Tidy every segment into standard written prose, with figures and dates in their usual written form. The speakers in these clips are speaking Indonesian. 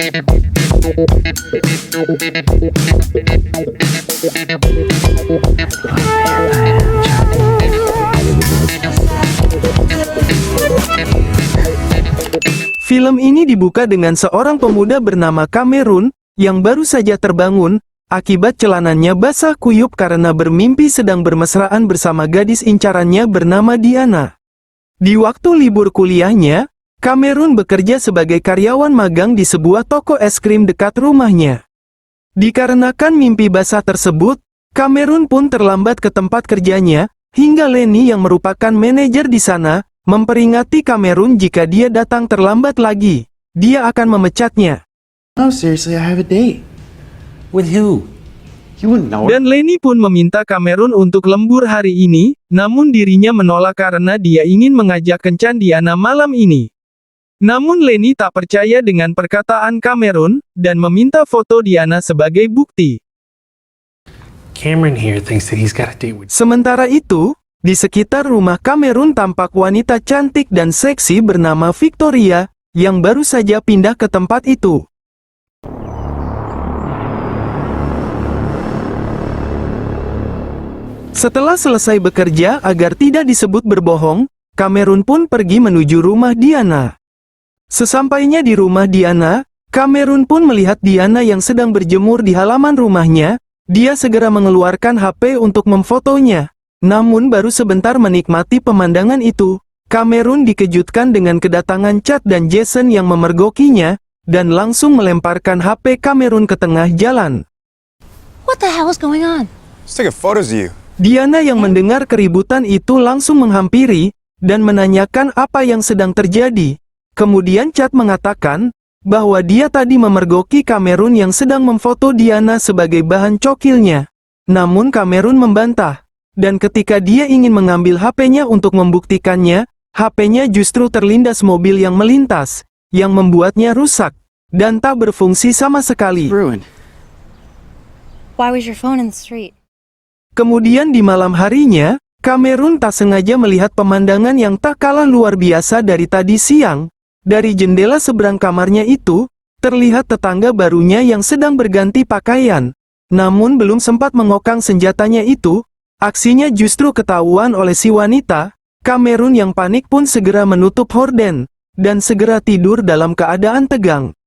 Film ini dibuka dengan seorang pemuda bernama Cameron, yang baru saja terbangun, akibat celananya basah kuyup karena bermimpi sedang bermesraan bersama gadis incarannya bernama Diana. Di waktu libur kuliahnya, Cameron bekerja sebagai karyawan magang di sebuah toko es krim dekat rumahnya. Dikarenakan mimpi basah tersebut, Cameron pun terlambat ke tempat kerjanya, hingga Lenny yang merupakan manajer di sana, memperingati Cameron jika dia datang terlambat lagi, dia akan memecatnya. No, seriously, I have a date. With who? You wouldn't know her. Dan Lenny pun meminta Cameron untuk lembur hari ini, namun dirinya menolak karena dia ingin mengajak kencan Diana malam ini. Namun Lenny tak percaya dengan perkataan Cameron, dan meminta foto Diana sebagai bukti. Cameron here thinks that he's got a date with... Sementara itu, di sekitar rumah Cameron tampak wanita cantik dan seksi bernama Victoria, yang baru saja pindah ke tempat itu. Setelah selesai bekerja agar tidak disebut berbohong, Cameron pun pergi menuju rumah Diana. Sesampainya di rumah Diana, Cameron pun melihat Diana yang sedang berjemur di halaman rumahnya. Dia segera mengeluarkan HP untuk memfotonya. Namun baru sebentar menikmati pemandangan itu, Cameron dikejutkan dengan kedatangan Chad dan Jason yang memergokinya, dan langsung melemparkan HP Cameron ke tengah jalan. What the hell is going on? Let's take a photos of you. Diana yang mendengar keributan itu langsung menghampiri, dan menanyakan apa yang sedang terjadi. Kemudian Chad mengatakan, bahwa dia tadi memergoki Cameron yang sedang memfoto Diana sebagai bahan cokilnya. Namun Cameron membantah. Dan ketika dia ingin mengambil HP-nya untuk membuktikannya, HP-nya justru terlindas mobil yang melintas, yang membuatnya rusak, dan tak berfungsi sama sekali. Ruined. Why was your phone in the street? Kemudian di malam harinya, Cameron tak sengaja melihat pemandangan yang tak kalah luar biasa dari tadi siang. Dari jendela seberang kamarnya itu, terlihat tetangga barunya yang sedang berganti pakaian. Namun belum sempat mengokang senjatanya itu, aksinya justru ketahuan oleh si wanita. Cameron yang panik pun segera menutup horden, dan segera tidur dalam keadaan tegang.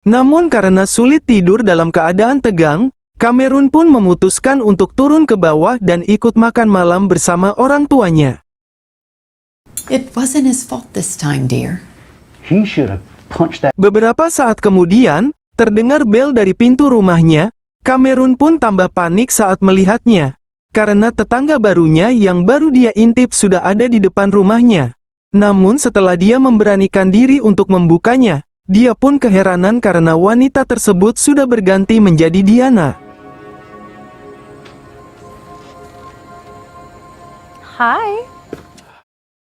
Namun karena sulit tidur dalam keadaan tegang, Cameron pun memutuskan untuk turun ke bawah dan ikut makan malam bersama orang tuanya. It wasn't his fault this time, dear. He should have punched that. Beberapa saat kemudian, terdengar bel dari pintu rumahnya. Cameron pun tambah panik saat melihatnya, karena tetangga barunya yang baru dia intip sudah ada di depan rumahnya. Namun setelah dia memberanikan diri untuk membukanya, dia pun keheranan karena wanita tersebut sudah berganti menjadi Diana. Hi.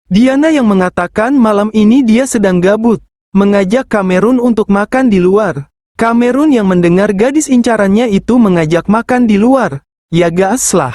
Diana yang mengatakan malam ini dia sedang gabut, mengajak Cameron untuk makan di luar. Cameron yang mendengar gadis incarannya itu mengajak makan di luar, ya gas lah.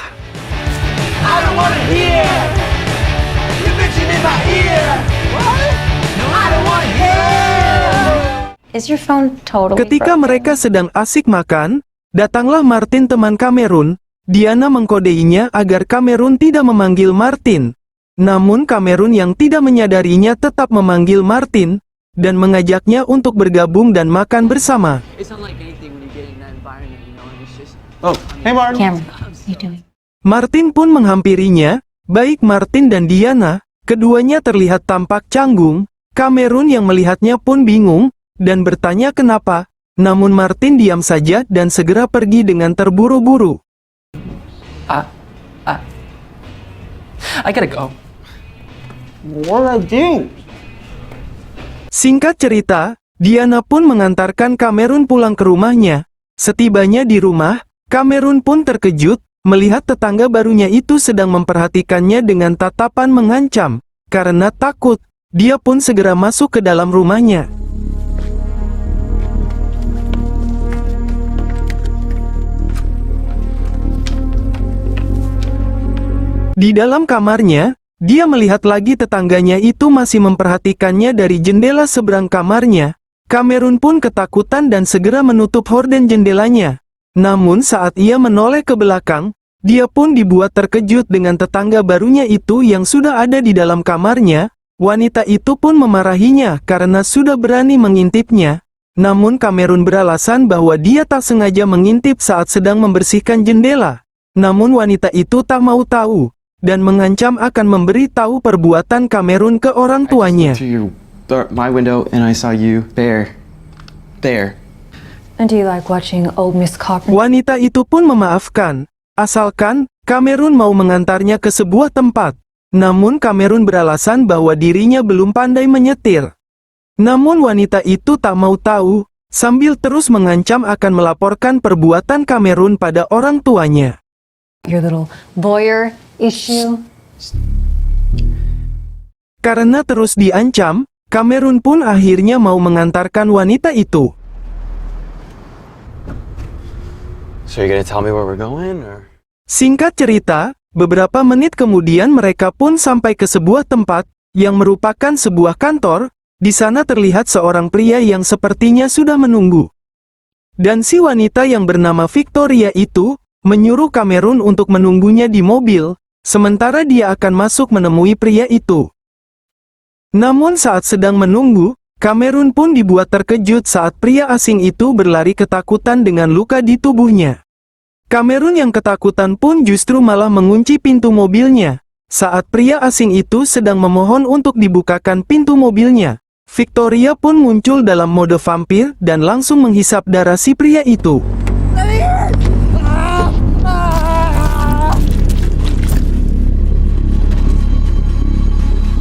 Is your phone totally Ketika broken? mereka sedang asik makan, datanglah Martin teman Cameron. Diana mengkodeinya agar Cameron tidak memanggil Martin. Namun Cameron yang tidak menyadarinya tetap memanggil Martin, dan mengajaknya untuk bergabung dan makan bersama. Oh, hey Martin. Cameron, what are you doing? Martin pun menghampirinya. Baik Martin dan Diana, keduanya terlihat tampak canggung. Cameron yang melihatnya pun bingung, dan bertanya kenapa. Namun Martin diam saja dan segera pergi dengan terburu-buru. I gotta go. What I do? Singkat cerita, Diana pun mengantarkan Cameron pulang ke rumahnya. Setibanya di rumah, Cameron pun terkejut, melihat tetangga barunya itu sedang memperhatikannya dengan tatapan mengancam. Karena takut, dia pun segera masuk ke dalam rumahnya. Di dalam kamarnya, dia melihat lagi tetangganya itu masih memperhatikannya dari jendela seberang kamarnya. Cameron pun ketakutan dan segera menutup horden jendelanya. Namun saat ia menoleh ke belakang, dia pun dibuat terkejut dengan tetangga barunya itu yang sudah ada di dalam kamarnya. Wanita itu pun memarahinya karena sudah berani mengintipnya. Namun Cameron beralasan bahwa dia tak sengaja mengintip saat sedang membersihkan jendela. Namun wanita itu tak mau tahu, dan mengancam akan memberi tahu perbuatan Cameron ke orang tuanya. My window and I saw you there. And do you like watching old Miss Carpenter? Wanita itu pun memaafkan, asalkan Cameron mau mengantarnya ke sebuah tempat. Namun Cameron beralasan bahwa dirinya belum pandai menyetir. Namun wanita itu tak mau tahu, sambil terus mengancam akan melaporkan perbuatan Cameron pada orang tuanya. Your little voyeur issue. Karena terus diancam, Cameron pun akhirnya mau mengantarkan wanita itu. So you're gonna tell me where we're going, or? Singkat cerita, beberapa menit kemudian mereka pun sampai ke sebuah tempat, yang merupakan sebuah kantor. Di sana terlihat seorang pria yang sepertinya sudah menunggu. Dan si wanita yang bernama Victoria itu, menyuruh Cameron untuk menunggunya di mobil, sementara dia akan masuk menemui pria itu. Namun saat sedang menunggu, Cameron pun dibuat terkejut saat pria asing itu berlari ketakutan dengan luka di tubuhnya. Cameron yang ketakutan pun justru malah mengunci pintu mobilnya. Saat pria asing itu sedang memohon untuk dibukakan pintu mobilnya, Victoria pun muncul dalam mode vampir dan langsung menghisap darah si pria itu.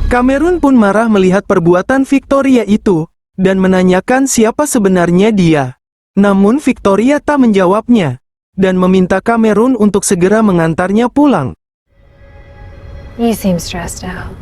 Cameron pun marah melihat perbuatan Victoria itu, dan menanyakan siapa sebenarnya dia. Namun Victoria tak menjawabnya, dan meminta Cameron untuk segera mengantarnya pulang. You seem stressed out.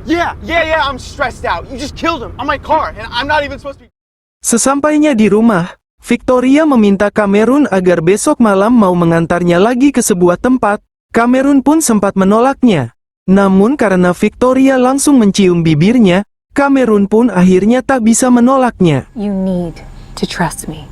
Yeah, I'm stressed out. You just killed him on my car, and I'm not even supposed to be... Sesampainya di rumah, Victoria meminta Cameron agar besok malam mau mengantarnya lagi ke sebuah tempat. Cameron pun sempat menolaknya. Namun karena Victoria langsung mencium bibirnya, Cameron pun akhirnya tak bisa menolaknya. You need to trust me.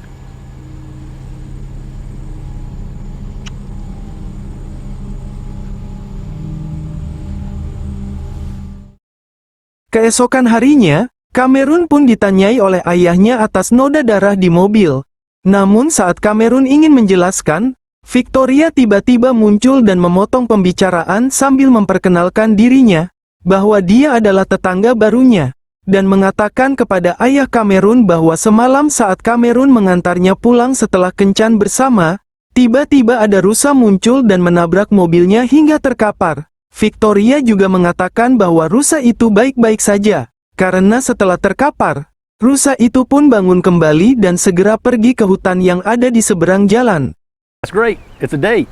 Keesokan harinya, Cameron pun ditanyai oleh ayahnya atas noda darah di mobil. Namun saat Cameron ingin menjelaskan, Victoria tiba-tiba muncul dan memotong pembicaraan sambil memperkenalkan dirinya, bahwa dia adalah tetangga barunya, dan mengatakan kepada ayah Cameron bahwa semalam saat Cameron mengantarnya pulang setelah kencan bersama, tiba-tiba ada rusa muncul dan menabrak mobilnya hingga terkapar. Victoria juga mengatakan bahwa rusa itu baik-baik saja, karena setelah terkapar, rusa itu pun bangun kembali dan segera pergi ke hutan yang ada di seberang jalan. That's great. It's a date.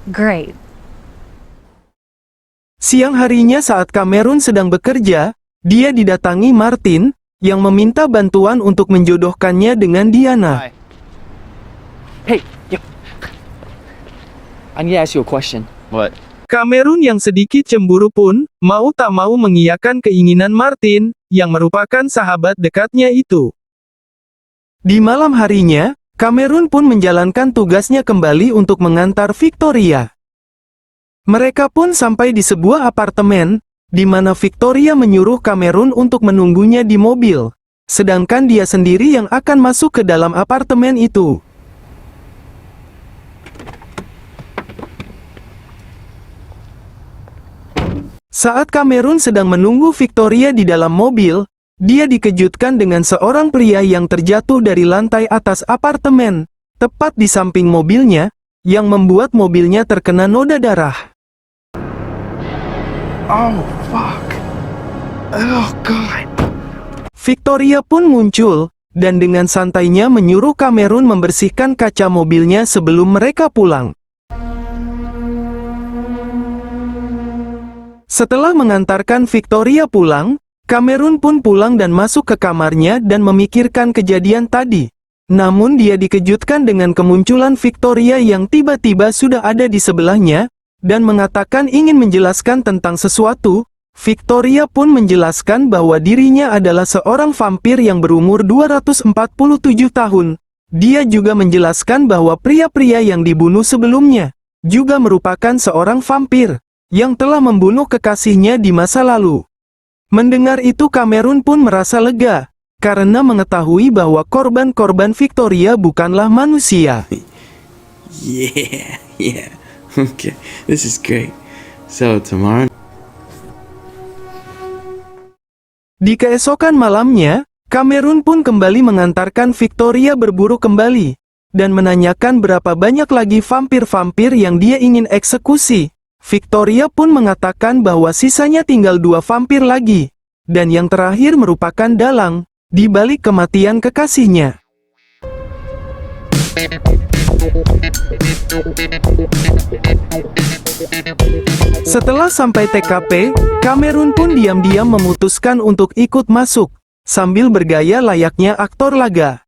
Great. Siang harinya saat Cameron sedang bekerja, dia didatangi Martin, yang meminta bantuan untuk menjodohkannya dengan Diana. Hey, I need to ask you a question. What? Cameron yang sedikit cemburu pun, mau tak mau mengiyakan keinginan Martin, yang merupakan sahabat dekatnya itu. Di malam harinya, Cameron pun menjalankan tugasnya kembali untuk mengantar Victoria. Mereka pun sampai di sebuah apartemen, di mana Victoria menyuruh Cameron untuk menunggunya di mobil, sedangkan dia sendiri yang akan masuk ke dalam apartemen itu. Saat Cameron sedang menunggu Victoria di dalam mobil, dia dikejutkan dengan seorang pria yang terjatuh dari lantai atas apartemen, tepat di samping mobilnya, yang membuat mobilnya terkena noda darah. Oh, fuck. Oh, God. Victoria pun muncul, dan dengan santainya menyuruh Cameron membersihkan kaca mobilnya sebelum mereka pulang. Setelah mengantarkan Victoria pulang, Cameron pun pulang dan masuk ke kamarnya dan memikirkan kejadian tadi. Namun dia dikejutkan dengan kemunculan Victoria yang tiba-tiba sudah ada di sebelahnya, dan mengatakan ingin menjelaskan tentang sesuatu. Victoria pun menjelaskan bahwa dirinya adalah seorang vampir yang berumur 247 tahun. Dia juga menjelaskan bahwa pria-pria yang dibunuh sebelumnya juga merupakan seorang vampir yang telah membunuh kekasihnya di masa lalu. Mendengar itu Cameron pun merasa lega, karena mengetahui bahwa korban-korban Victoria bukanlah manusia. Yeah. Okay, this is great. So tomorrow. Di keesokan malamnya, Cameron pun kembali mengantarkan Victoria berburu kembali, dan menanyakan berapa banyak lagi vampir-vampir yang dia ingin eksekusi. Victoria pun mengatakan bahwa sisanya tinggal 2 vampir lagi, dan yang terakhir merupakan dalang di balik kematian kekasihnya. Setelah sampai TKP, Cameron pun diam-diam memutuskan untuk ikut masuk, sambil bergaya layaknya aktor laga.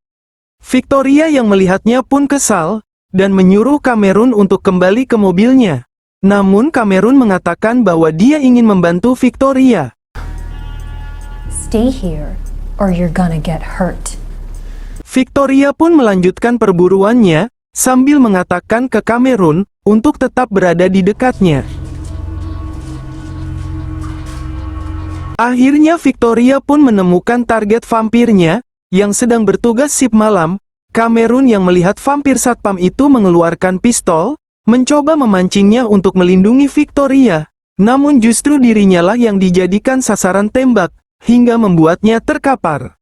Victoria yang melihatnya pun kesal, dan menyuruh Cameron untuk kembali ke mobilnya. Namun Cameron mengatakan bahwa dia ingin membantu Victoria. Stay here, or you're gonna get hurt. Victoria pun melanjutkan perburuannya, sambil mengatakan ke Cameron untuk tetap berada di dekatnya. Akhirnya Victoria pun menemukan target vampirnya, yang sedang bertugas sip malam. Cameron yang melihat vampir satpam itu mengeluarkan pistol, mencoba memancingnya untuk melindungi Victoria. Namun justru dirinya lah yang dijadikan sasaran tembak, hingga membuatnya terkapar.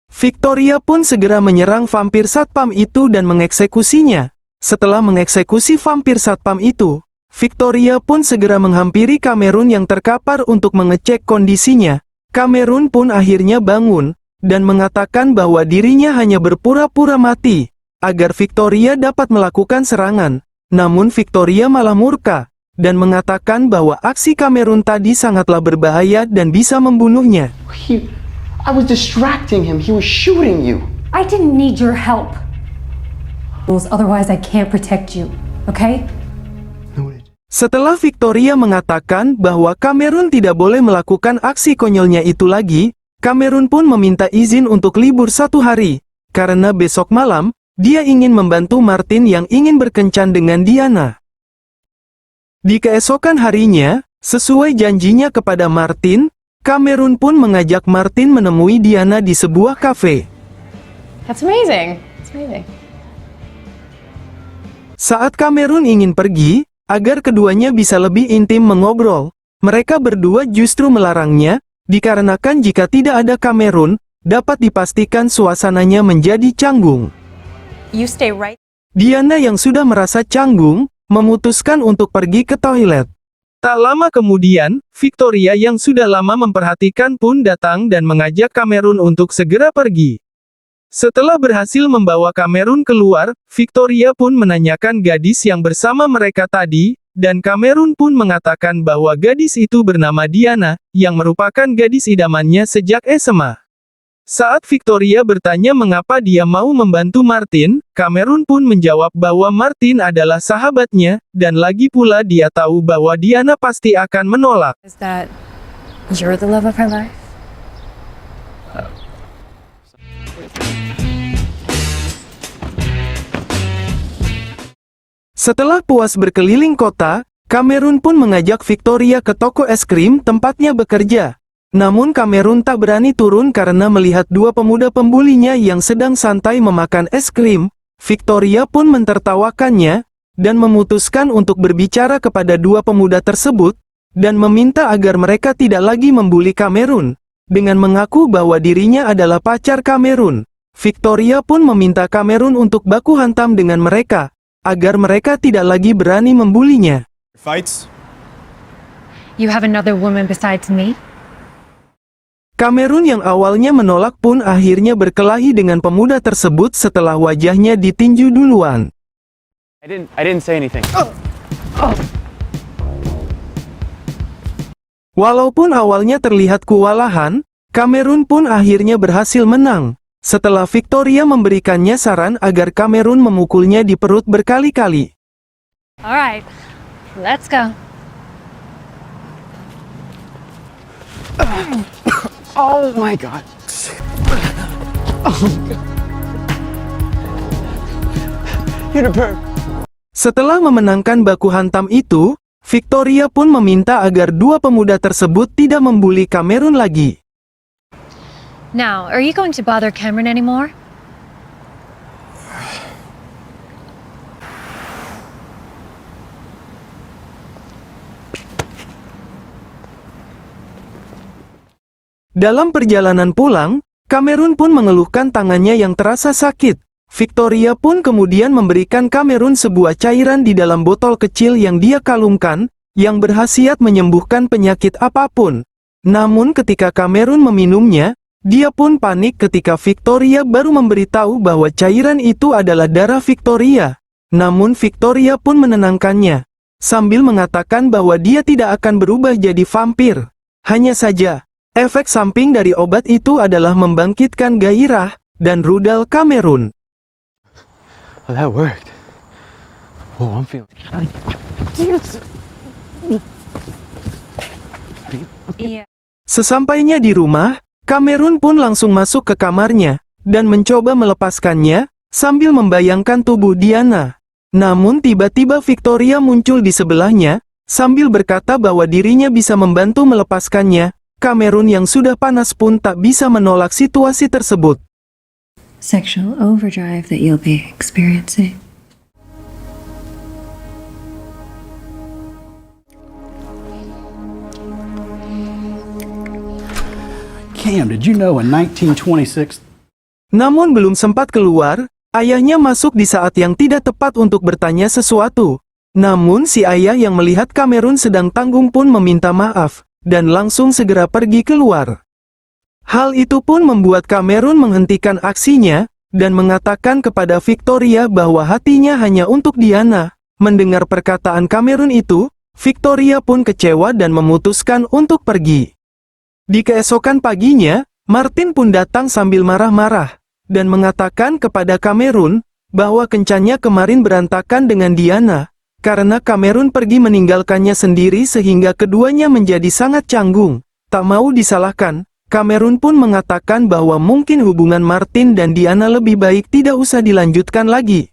Victoria pun segera menyerang vampir satpam itu dan mengeksekusinya. Setelah mengeksekusi vampir satpam itu, Victoria pun segera menghampiri Cameron yang terkapar untuk mengecek kondisinya. Cameron pun akhirnya bangun, dan mengatakan bahwa dirinya hanya berpura-pura mati, agar Victoria dapat melakukan serangan. Namun Victoria malah murka, dan mengatakan bahwa aksi Cameron tadi sangatlah berbahaya dan bisa membunuhnya. I was distracting him. He was shooting you. I didn't need your help. Otherwise, I can't protect you, okay? Setelah Victoria mengatakan bahwa Cameron tidak boleh melakukan aksi konyolnya itu lagi, Cameron pun meminta izin untuk libur 1 hari, karena besok malam, dia ingin membantu Martin yang ingin berkencan dengan Diana. Di keesokan harinya, sesuai janjinya kepada Martin, Cameron pun mengajak Martin menemui Diana di sebuah kafe. That's amazing. It's amazing. Saat Cameron ingin pergi, agar keduanya bisa lebih intim mengobrol, mereka berdua justru melarangnya, dikarenakan jika tidak ada Cameron, dapat dipastikan suasananya menjadi canggung. You stay right. Diana yang sudah merasa canggung, memutuskan untuk pergi ke toilet. Tak lama kemudian, Victoria yang sudah lama memperhatikan pun datang dan mengajak Cameron untuk segera pergi. Setelah berhasil membawa Cameron keluar, Victoria pun menanyakan gadis yang bersama mereka tadi, dan Cameron pun mengatakan bahwa gadis itu bernama Diana, yang merupakan gadis idamannya sejak SMA. Saat Victoria bertanya mengapa dia mau membantu Martin, Cameron pun menjawab bahwa Martin adalah sahabatnya, dan lagi pula dia tahu bahwa Diana pasti akan menolak. Is that you're the love of her life? Setelah puas berkeliling kota, Cameron pun mengajak Victoria ke toko es krim tempatnya bekerja. Namun Cameron tak berani turun karena melihat 2 pemuda pembulinya yang sedang santai memakan es krim. Victoria pun mentertawakannya, dan memutuskan untuk berbicara kepada 2 pemuda tersebut, dan meminta agar mereka tidak lagi membuli Cameron. Dengan mengaku bahwa dirinya adalah pacar Cameron, Victoria pun meminta Cameron untuk baku hantam dengan mereka, agar mereka tidak lagi berani membulinya. Fights? You have another woman besides me? Cameron yang awalnya menolak pun akhirnya berkelahi dengan pemuda tersebut setelah wajahnya ditinju duluan. I didn't say anything. Walaupun awalnya terlihat kewalahan, Cameron pun akhirnya berhasil menang. Setelah Victoria memberikannya saran agar Cameron memukulnya di perut berkali-kali. Alright, let's go. Oh my God. You're the perp. Setelah memenangkan baku hantam itu, Victoria pun meminta agar dua pemuda tersebut tidak membuli Cameron lagi. Now, are you going to bother Cameron anymore? Dalam perjalanan pulang, Cameron pun mengeluhkan tangannya yang terasa sakit. Victoria pun kemudian memberikan Cameron sebuah cairan di dalam botol kecil yang dia kalungkan, yang berkhasiat menyembuhkan penyakit apapun. Namun ketika Cameron meminumnya, dia pun panik ketika Victoria baru memberitahu bahwa cairan itu adalah darah Victoria. Namun Victoria pun menenangkannya, sambil mengatakan bahwa dia tidak akan berubah jadi vampir. Hanya saja, efek samping dari obat itu adalah membangkitkan gairah dan rudal Cameron. Oh, that worked. Oh, I'm feeling. Iya. Sesampainya di rumah, Cameron pun langsung masuk ke kamarnya, dan mencoba melepaskannya, sambil membayangkan tubuh Diana. Namun tiba-tiba Victoria muncul di sebelahnya, sambil berkata bahwa dirinya bisa membantu melepaskannya. Cameron yang sudah panas pun tak bisa menolak situasi tersebut. Sexual overdrive that you'll be experiencing. Cam, did you know in 1926? Namun belum sempat keluar, ayahnya masuk di saat yang tidak tepat untuk bertanya sesuatu. Namun si ayah yang melihat Cameron sedang tanggung pun meminta maaf, dan langsung segera pergi keluar. Hal itu pun membuat Cameron menghentikan aksinya, dan mengatakan kepada Victoria bahwa hatinya hanya untuk Diana. Mendengar perkataan Cameron itu, Victoria pun kecewa dan memutuskan untuk pergi. Di keesokan paginya, Martin pun datang sambil marah-marah, dan mengatakan kepada Cameron, bahwa kencannya kemarin berantakan dengan Diana, karena Cameron pergi meninggalkannya sendiri sehingga keduanya menjadi sangat canggung. Tak mau disalahkan, Cameron pun mengatakan bahwa mungkin hubungan Martin dan Diana lebih baik tidak usah dilanjutkan lagi.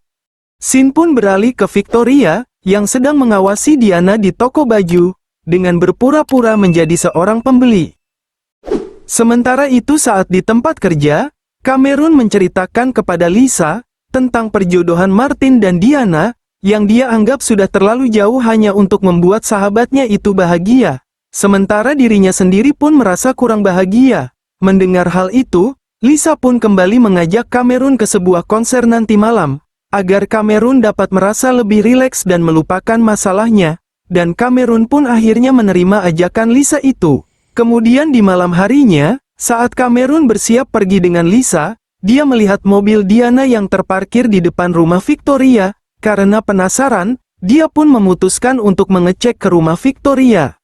Scene pun beralih ke Victoria, yang sedang mengawasi Diana di toko baju, dengan berpura-pura menjadi seorang pembeli. Sementara itu saat di tempat kerja, Cameron menceritakan kepada Lisa, tentang perjodohan Martin dan Diana, yang dia anggap sudah terlalu jauh hanya untuk membuat sahabatnya itu bahagia. Sementara dirinya sendiri pun merasa kurang bahagia. Mendengar hal itu, Lisa pun kembali mengajak Cameron ke sebuah konser nanti malam, agar Cameron dapat merasa lebih rileks dan melupakan masalahnya, dan Cameron pun akhirnya menerima ajakan Lisa itu. Kemudian di malam harinya, saat Cameron bersiap pergi dengan Lisa, dia melihat mobil Diana yang terparkir di depan rumah Victoria. Karena penasaran, dia pun memutuskan untuk mengecek ke rumah Victoria.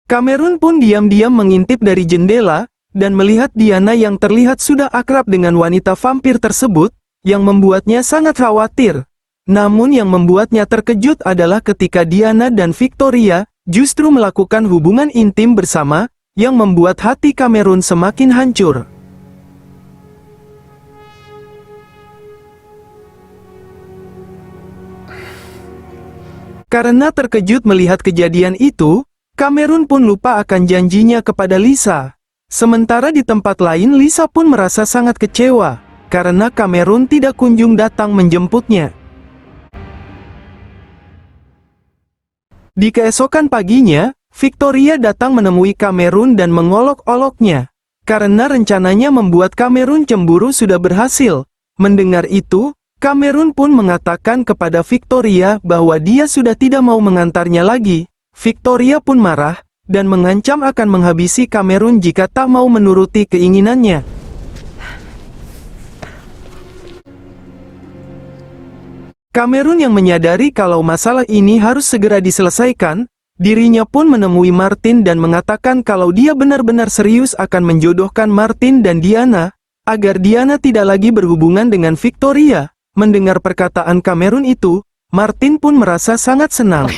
Cameron pun diam-diam mengintip dari jendela, dan melihat Diana yang terlihat sudah akrab dengan wanita vampir tersebut, yang membuatnya sangat khawatir. Namun yang membuatnya terkejut adalah ketika Diana dan Victoria justru melakukan hubungan intim bersama, yang membuat hati Cameron semakin hancur. Karena terkejut melihat kejadian itu, Cameron pun lupa akan janjinya kepada Lisa. Sementara di tempat lain Lisa pun merasa sangat kecewa, karena Cameron tidak kunjung datang menjemputnya. Di keesokan paginya, Victoria datang menemui Cameron dan mengolok-oloknya. Karena rencananya membuat Cameron cemburu sudah berhasil. Mendengar itu, Cameron pun mengatakan kepada Victoria bahwa dia sudah tidak mau mengantarnya lagi. Victoria pun marah, dan mengancam akan menghabisi Cameron jika tak mau menuruti keinginannya. Cameron yang menyadari kalau masalah ini harus segera diselesaikan, Dirinya pun menemui Martin dan mengatakan kalau dia benar-benar serius akan menjodohkan Martin dan Diana, agar Diana tidak lagi berhubungan dengan Victoria. Mendengar perkataan Cameron itu, Martin pun merasa sangat senang.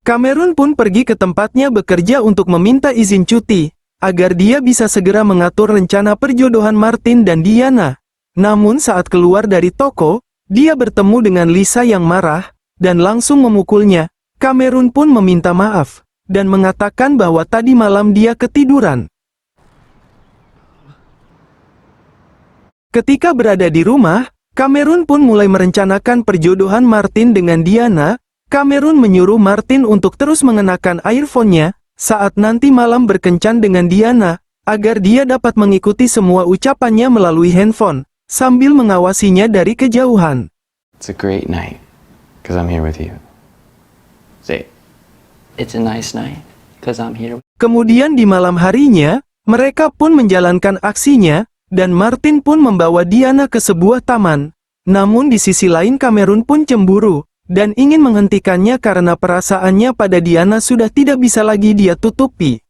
Cameron pun pergi ke tempatnya bekerja untuk meminta izin cuti, agar dia bisa segera mengatur rencana perjodohan Martin dan Diana. Namun saat keluar dari toko, dia bertemu dengan Lisa yang marah, dan langsung memukulnya. Cameron pun meminta maaf, dan mengatakan bahwa tadi malam dia ketiduran. Ketika berada di rumah, Cameron pun mulai merencanakan perjodohan Martin dengan Diana. Cameron menyuruh Martin untuk terus mengenakan earphone-nya saat nanti malam berkencan dengan Diana, agar dia dapat mengikuti semua ucapannya melalui handphone, sambil mengawasinya dari kejauhan. It's a great night, because I'm here with you. Say it. It's a nice night, because I'm here. Kemudian di malam harinya, mereka pun menjalankan aksinya, dan Martin pun membawa Diana ke sebuah taman. Namun di sisi lain Cameron pun cemburu, dan ingin menghentikannya karena perasaannya pada Diana sudah tidak bisa lagi dia tutupi.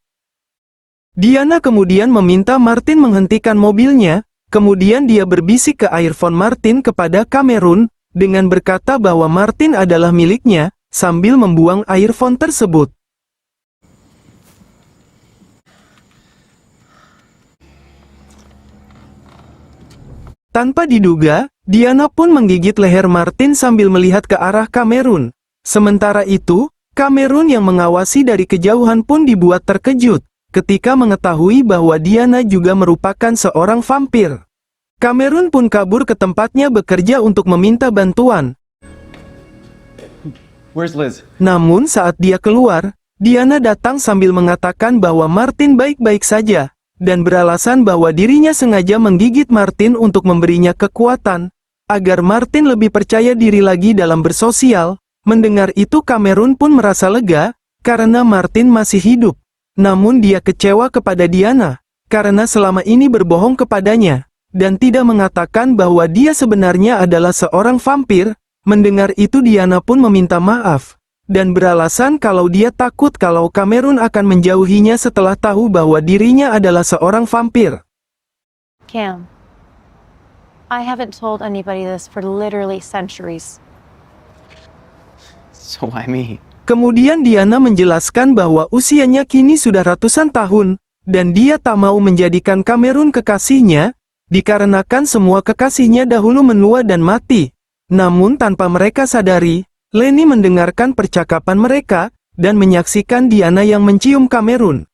Diana kemudian meminta Martin menghentikan mobilnya, kemudian dia berbisik ke earphone Martin kepada Cameron, dengan berkata bahwa Martin adalah miliknya, sambil membuang earphone tersebut. Tanpa diduga, Diana pun menggigit leher Martin sambil melihat ke arah Cameron. Sementara itu, Cameron yang mengawasi dari kejauhan pun dibuat terkejut, ketika mengetahui bahwa Diana juga merupakan seorang vampir. Cameron pun kabur ke tempatnya bekerja untuk meminta bantuan. Where's Liz? Namun saat dia keluar, Diana datang sambil mengatakan bahwa Martin baik-baik saja, dan beralasan bahwa dirinya sengaja menggigit Martin untuk memberinya kekuatan, agar Martin lebih percaya diri lagi dalam bersosial. Mendengar itu Cameron pun merasa lega, karena Martin masih hidup. Namun dia kecewa kepada Diana, karena selama ini berbohong kepadanya, dan tidak mengatakan bahwa dia sebenarnya adalah seorang vampir. Mendengar itu Diana pun meminta maaf, dan beralasan kalau dia takut kalau Cameron akan menjauhinya setelah tahu bahwa dirinya adalah seorang vampir. Cam, I haven't told anybody this for literally centuries. So why me? Kemudian Diana menjelaskan bahwa usianya kini sudah ratusan tahun, dan dia tak mau menjadikan Cameron kekasihnya, dikarenakan semua kekasihnya dahulu menua dan mati. Namun tanpa mereka sadari, Lenny mendengarkan percakapan mereka, dan menyaksikan Diana yang mencium Cameron.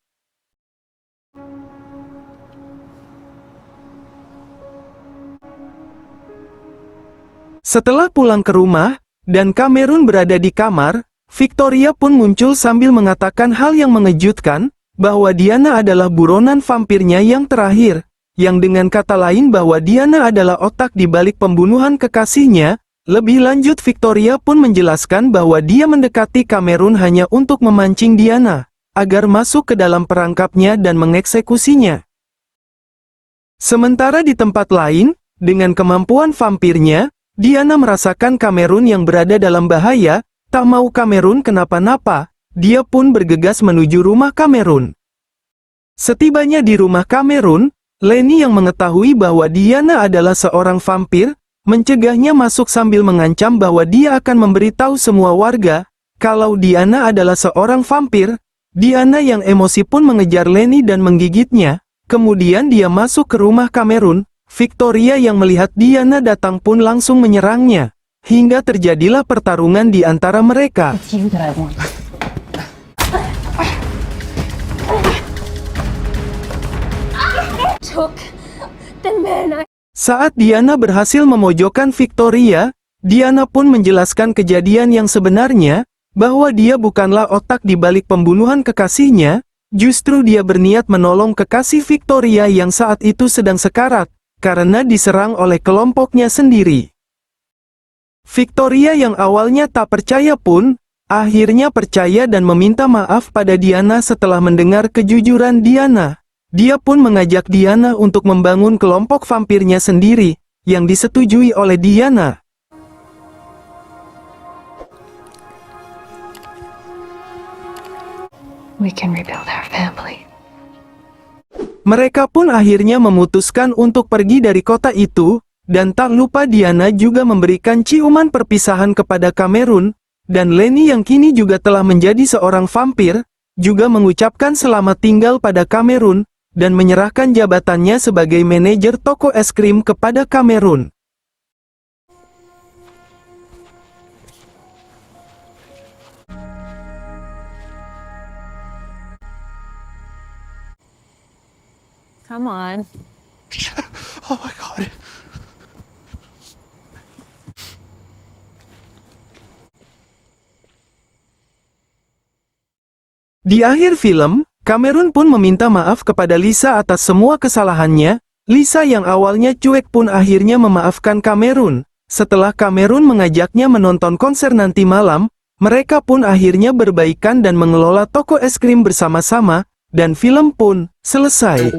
Setelah pulang ke rumah, dan Cameron berada di kamar, Victoria pun muncul sambil mengatakan hal yang mengejutkan, bahwa Diana adalah buronan vampirnya yang terakhir, yang dengan kata lain bahwa Diana adalah otak di balik pembunuhan kekasihnya. Lebih lanjut Victoria pun menjelaskan bahwa dia mendekati Cameron hanya untuk memancing Diana, agar masuk ke dalam perangkapnya dan mengeksekusinya. Sementara di tempat lain, dengan kemampuan vampirnya, Diana merasakan Cameron yang berada dalam bahaya, tak mau Cameron kenapa-napa, dia pun bergegas menuju rumah Cameron. Setibanya di rumah Cameron, Lenny yang mengetahui bahwa Diana adalah seorang vampir, mencegahnya masuk sambil mengancam bahwa dia akan memberitahu semua warga, kalau Diana adalah seorang vampir. Diana yang emosi pun mengejar Lenny dan menggigitnya, kemudian dia masuk ke rumah Cameron. Victoria yang melihat Diana datang pun langsung menyerangnya, hingga terjadilah pertarungan di antara mereka. It's you that I want. Took the man Saat Diana berhasil memojokkan Victoria, Diana pun menjelaskan kejadian yang sebenarnya, bahwa dia bukanlah otak di balik pembunuhan kekasihnya, justru dia berniat menolong kekasih Victoria yang saat itu sedang sekarat, karena diserang oleh kelompoknya sendiri. Victoria yang awalnya tak percaya pun, akhirnya percaya dan meminta maaf pada Diana setelah mendengar kejujuran Diana. Dia pun mengajak Diana untuk membangun kelompok vampirnya sendiri, yang disetujui oleh Diana. we can rebuild our family. Mereka pun akhirnya memutuskan untuk pergi dari kota itu, dan tak lupa Diana juga memberikan ciuman perpisahan kepada Cameron, dan Lenny yang kini juga telah menjadi seorang vampir, juga mengucapkan selamat tinggal pada Cameron, dan menyerahkan jabatannya sebagai manajer toko es krim kepada Cameron. Come on. Oh my god. Di akhir film, Cameron pun meminta maaf kepada Lisa atas semua kesalahannya. Lisa yang awalnya cuek pun akhirnya memaafkan Cameron. Setelah Cameron mengajaknya menonton konser nanti malam, mereka pun akhirnya berbaikan dan mengelola toko es krim bersama-sama, dan film pun selesai.